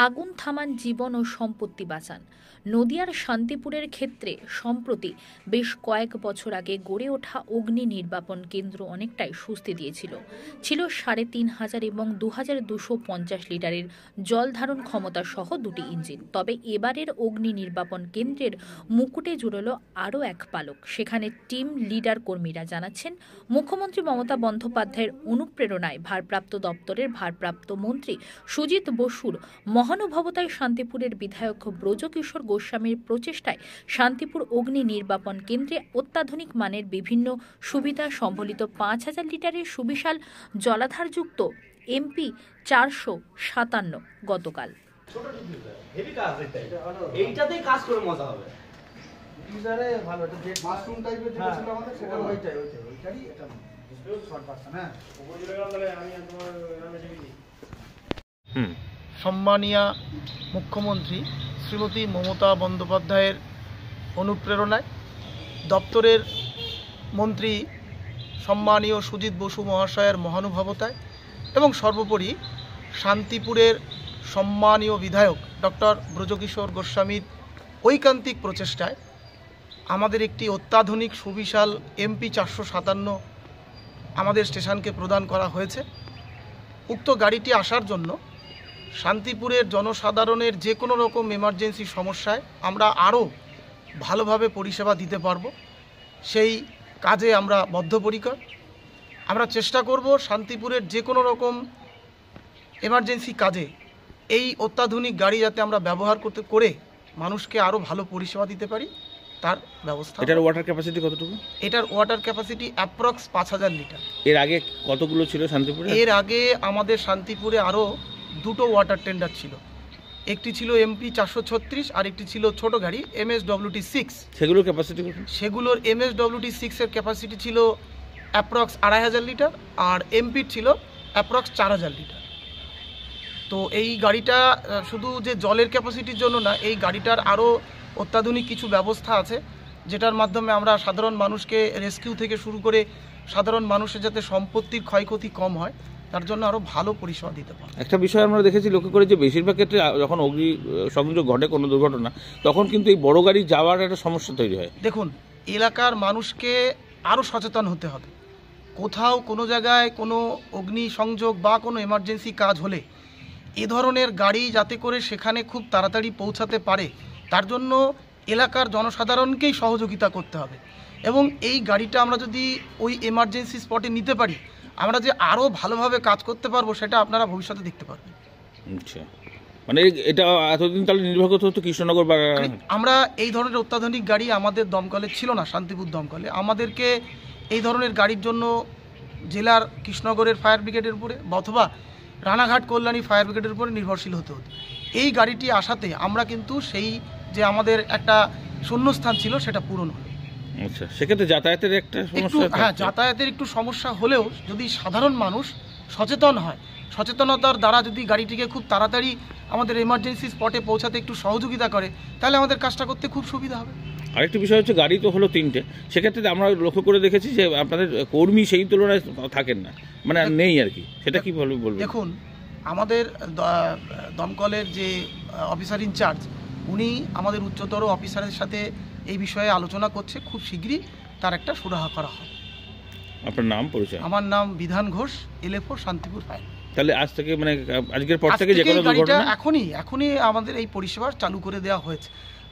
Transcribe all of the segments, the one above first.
আগুন থামান, জীবন ও সম্পত্তি বাঁচান। নদিয়ার শান্তিপুরের ক্ষেত্রে সম্প্রতি বেশ কয়েক বছর আগে গড়ে ওঠা অগ্নি নির্বাপন কেন্দ্র অনেকটাই স্বস্তি দিয়েছিল। ছিল ৩,৫০০ এবং ২,২৫০ লিটারের জল ধারণ ক্ষমতা সহ দুটি ইঞ্জিন। তবে এবারের অগ্নি নির্বাপন কেন্দ্রের মুকুটে জুড়ল আরও এক পালক। সেখানে টিম লিডার কর্মীরা জানাচ্ছেন, মুখ্যমন্ত্রী মমতা বন্দ্যোপাধ্যায়ের অনুপ্রেরণায় ভারপ্রাপ্ত দপ্তরের ভারপ্রাপ্ত মন্ত্রী সুজিত বসুর মহানুভবতায় শান্তিপুরের বিধায়ক ব্রজকিশোর গোস্বামীর প্রচেষ্টায় শান্তিপুর অগ্নি নির্বাপন কেন্দ্রে অত্যাধুনিক মানের বিভিন্ন সুবিধা সম্বলিত ৫,০০০ লিটারের সুবিশাল জলাধারযুক্ত MP ৪৫৭ গতকাল। সম্মানীয় মুখ্যমন্ত্রী শ্রীমতী মমতা বন্দ্যোপাধ্যায়ের অনুপ্রেরণায় দপ্তরের মন্ত্রী সম্মানীয় সুজিত বসু মহাশয়ের মহানুভবতায় এবং সর্বোপরি শান্তিপুরের সম্মানীয় বিধায়ক ডক্টর ব্রজকিশোর গোস্বামীর ঐকান্তিক প্রচেষ্টায় আমাদের একটি অত্যাধুনিক সুবিশাল MP ৪৫৭ আমাদের স্টেশনকে প্রদান করা হয়েছে। উক্ত গাড়িটি আসার জন্য শান্তিপুরের জনসাধারণের যে কোনো রকম এমার্জেন্সি সমস্যায় আমরা আরও ভালোভাবে পরিষেবা দিতে পারব, সেই কাজে আমরা বদ্ধপরিকর। আমরা চেষ্টা করব শান্তিপুরের যে কোনো রকম এমার্জেন্সি কাজে এই অত্যাধুনিক গাড়ি যাতে আমরা ব্যবহার করে মানুষকে আরও ভালো পরিষেবা দিতে পারি তার ব্যবস্থা। এটার ওয়াটার ক্যাপাসিটি কতটুকু? এটার ওয়াটার ক্যাপাসিটি অ্যাপ্রক্স ৫,০০০ লিটার। এর আগে কতগুলো ছিল শান্তিপুরে? এর আগে আমাদের শান্তিপুরে আরও দুটো ওয়াটার টেন্ডার ছিল। একটি ছিল MP ৪৩৬ আর একটি ছিল ছোট গাড়ি MSWT6। সেগুলোর ক্যাপাসিটি কত? সেগুলোর MSWT6 এর ক্যাপাসিটি ছিল অ্যাপ্রক্স ২,৫০০ লিটার আর MP ছিল অ্যাপ্রক্স ৪,০০০ লিটার। তো এই গাড়িটা শুধু যে জলের ক্যাপাসিটির জন্য না, এই গাড়িটার আরও অত্যাধুনিক কিছু ব্যবস্থা আছে যেটার মাধ্যমে আমরা সাধারণ মানুষকে রেস্কিউ থেকে শুরু করে সাধারণ মানুষের যাতে সম্পত্তির ক্ষয়ক্ষতি কম হয় তার জন্য আরও ভালো পরিষেবা দিতে পারে। একটা বিষয় আমরা দেখেছি, লক্ষ্য করে যে বেশিরভাগ ক্ষেত্রে যখন অগ্নি সংযোগ ঘটে কোনো দুর্ঘটনা, তখন কিন্তু এই বড় গাড়ি যাওয়ার একটা সমস্যা তৈরি হয়। দেখুন, এলাকার মানুষকে আরও সচেতন হতে হবে। কোথাও কোনো জায়গায় কোনো অগ্নি সংযোগ বা কোনো এমার্জেন্সি কাজ হলে এ ধরনের গাড়ি যাতে করে সেখানে খুব তাড়াতাড়ি পৌঁছাতে পারে তার জন্য এলাকার জনসাধারণকেই সহযোগিতা করতে হবে। এবং এই গাড়িটা আমরা যদি ওই এমার্জেন্সি স্পটে নিতে পারি, আমরা যে আরও ভালোভাবে কাজ করতে পারবো সেটা আপনারা ভবিষ্যতে দেখতে পারবেন। আচ্ছা, মানে এটা এতদিন তাহলে নির্ভর করতে হতো কৃষ্ণনগর বা আমরা এই ধরনের অত্যাধুনিক গাড়ি আমাদের দমকলে ছিল না। শান্তিপুর দমকলে আমাদেরকে এই ধরনের গাড়ির জন্য জেলার কৃষ্ণনগরের ফায়ার ব্রিগেডের উপরে অথবা রানাঘাট কল্যাণী ফায়ার ব্রিগেডের উপরে নির্ভরশীল হতে হতো। এই গাড়িটি আসাতে আমরা কিন্তু সেই যে আমাদের একটা শূন্যস্থান ছিল সেটা পূরণ হলো। আচ্ছা, সেক্ষেত্রে যাতায়াতের একটা সমস্যা? হ্যাঁ, যাতায়াতের একটু সমস্যা হলেও যদি সাধারণ মানুষ সচেতন হয়, সচেতনতার দ্বারা যদি গাড়িটিকে খুব তাড়াতাড়ি আমাদের এমার্জেন্সি স্পটে পৌঁছাতে একটু সহযোগিতা করে তাহলে আমাদের কাজটা করতে খুব সুবিধা হবে। আরেকটি বিষয় হচ্ছে, গাড়ি তো হলো ৩টে, সেক্ষেত্রে আমরা লক্ষ্য করে দেখেছি যে আপনাদের কর্মী সেই তুলনায় থাকেন না, মানে নেই আর কি, সেটা কি বলবেন? দেখুন, আমাদের দমকলের যে অফিসার ইনচার্জ উনি আমাদের উচ্চতর অফিসারের সাথে এই বিষয়ে আলোচনা করছে, খুব শীঘ্রই তার একটা সুরাহা করা হবে। আপনার নাম পরিচয়? আমার নাম বিধান ঘোষ, LFO শান্তিপুর ফায়ার। তাহলে আজ থেকে মানে আজকের পর থেকে যে কোনো গাড়িটা এখনই আমাদের এই পরিষেবা চালু করে দেওয়া হয়েছে।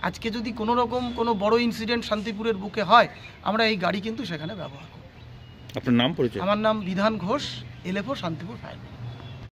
আজকে যদি কোনো রকম কোনো বড় ইনসিডেন্ট শান্তিপুরের বুকে হয় আমরা এই গাড়ি কিন্তু সেখানে ব্যবহার করব। আপনার নাম পরিচয়? আমার নাম বিধান ঘোষ, LFO শান্তিপুর ফায়ার।